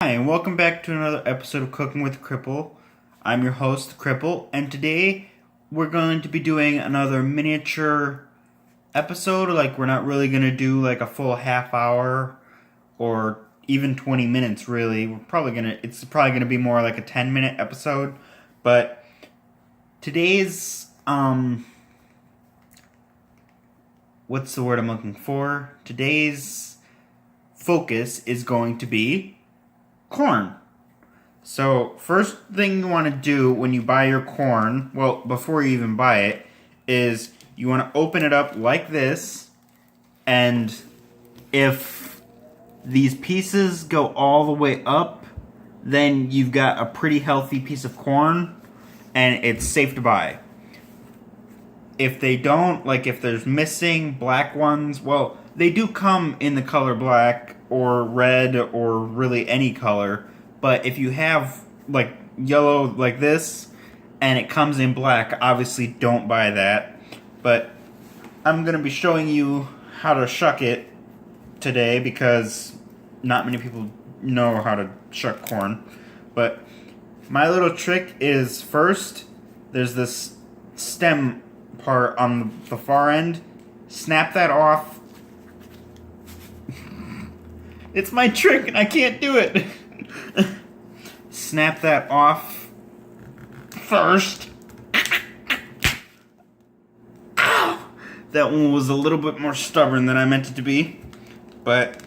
Hi, and welcome back to another episode of Cooking with Cripple. I'm your host, Cripple, and today we're going to be doing another miniature episode. Like, we're not really going to do like a full half hour or even 20 minutes, really. It's probably going to be more like a 10-minute episode. But today's, what's the word I'm looking for? Today's focus is going to be corn. So, first thing you want to do when you buy your corn, well, before you even buy it, is you want to open it up like this, and if these pieces go all the way up, then you've got a pretty healthy piece of corn, and it's safe to buy. If they don't, like if there's missing black ones, well, they do come in the color black or red or really any color. But if you have like yellow like this and it comes in black, obviously don't buy that. But I'm going to be showing you how to shuck it today because not many people know how to shuck corn. But my little trick is first, there's this stem part on the far end. Snap that off. It's my trick and I can't do it. Snap that off first. Ow! That one was a little bit more stubborn than I meant it to be. But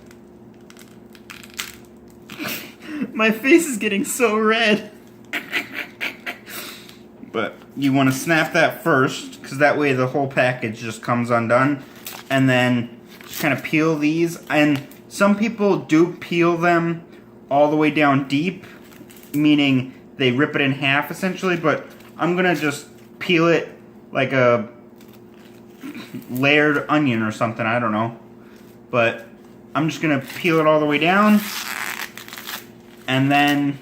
my face is getting so red. But you want to snap that first, because that way the whole package just comes undone. And then just kind of peel these. And some people do peel them all the way down deep, meaning they rip it in half essentially, but I'm going to just peel it like a layered onion or something, I don't know. But I'm just going to peel it all the way down, and then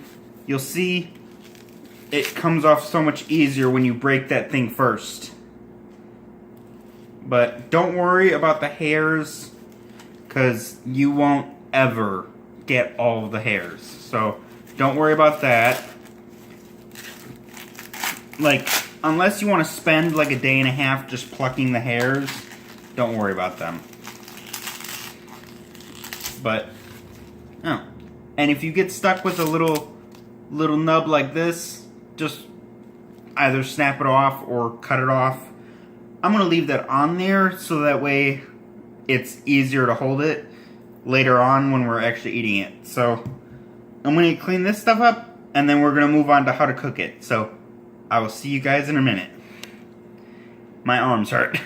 you'll see it comes off so much easier when you break that thing first. But don't worry about the hairs, because you won't ever get all of the hairs. So don't worry about that. Like, unless you want to spend like a day and a half just plucking the hairs, don't worry about them. But, oh. And if you get stuck with a little nub like this, just either snap it off or cut it off. I'm going to leave that on there so that way it's easier to hold it later on when we're actually eating it. So I'm going to clean this stuff up and then we're going to move on to how to cook it. So I will see you guys in a minute. My arms hurt.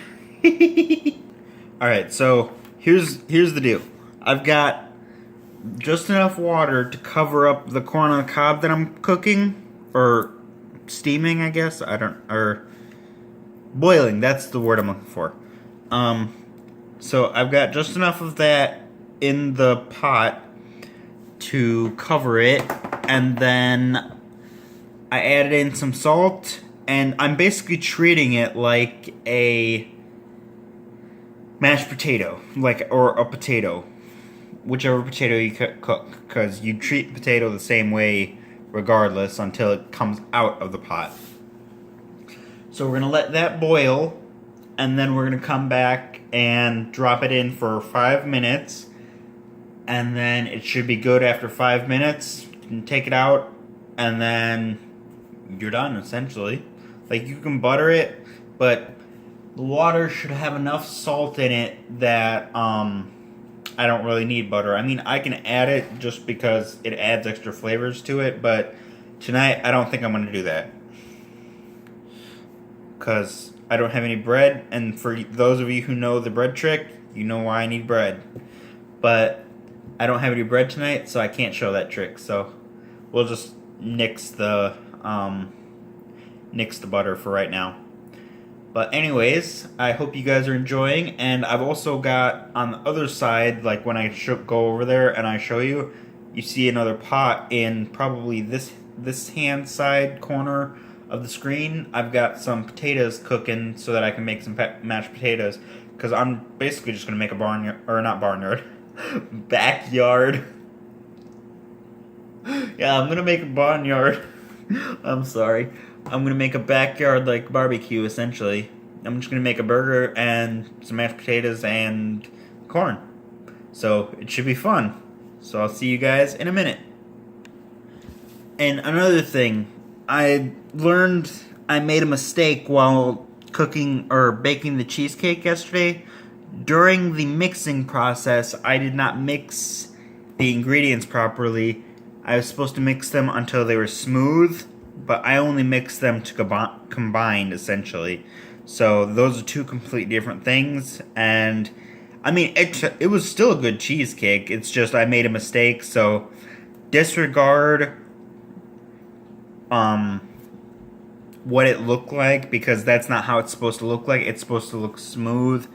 Alright, so here's the deal. I've got just enough water to cover up the corn on the cob that I'm cooking, or steaming, I guess. Or boiling, that's the word I'm looking for. So I've got just enough of that in the pot to cover it, and then I added in some salt, and I'm basically treating it like a mashed potato, or a potato, whichever potato you cook, because you treat potato the same way regardless until it comes out of the pot. So we're going to let that boil, and then we're going to come back and drop it in for 5 minutes, and then it should be good after 5 minutes. You can take it out, and then you're done, essentially. Like, you can butter it, but the water should have enough salt in it that I don't really need butter. I mean, I can add it just because it adds extra flavors to it, but tonight I don't think I'm going to do that. Because I don't have any bread, and for those of you who know the bread trick, you know why I need bread. But I don't have any bread tonight, so I can't show that trick. So we'll just nix the butter for right now. But anyways, I hope you guys are enjoying, and I've also got on the other side, like when I go over there and I show you, you see another pot in probably this hand side corner of the screen. I've got some potatoes cooking so that I can make some mashed potatoes, because I'm basically just going to make a backyard Yeah, I'm gonna make a barnyard. I'm sorry. I'm gonna make a backyard like barbecue essentially. I'm just gonna make a burger and some mashed potatoes and corn. So it should be fun. So I'll see you guys in a minute. And another thing, I learned I made a mistake while cooking or baking the cheesecake yesterday. During the mixing process, I did not mix the ingredients properly. I was supposed to mix them until they were smooth, but I only mixed them to combine essentially. So those are two completely different things, and I mean it was still a good cheesecake. It's just I made a mistake, so disregard what it looked like, because that's not how it's supposed to look like. It's supposed to look smooth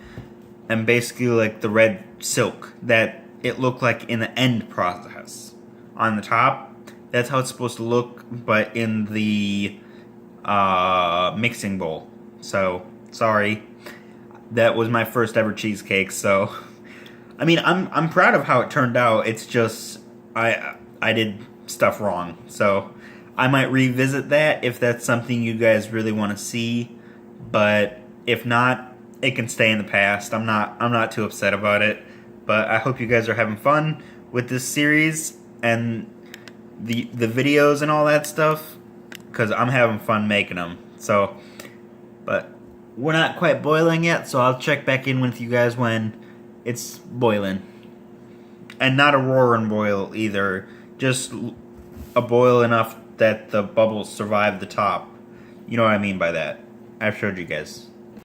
and basically like the red silk that it looked like in the end process. On the top, that's how it's supposed to look, but in the mixing bowl. So sorry, that was my first ever cheesecake. So I mean, I'm proud of how it turned out. It's just I did stuff wrong. So I might revisit that if that's something you guys really want to see. But if not, it can stay in the past. I'm not too upset about it. But I hope you guys are having fun with this series and the videos and all that stuff, because I'm having fun making them. So, but we're not quite boiling yet, so I'll check back in with you guys when it's boiling. And not a roaring boil either, just a boil enough that the bubbles survive the top. You know what I mean by that. I've showed you guys.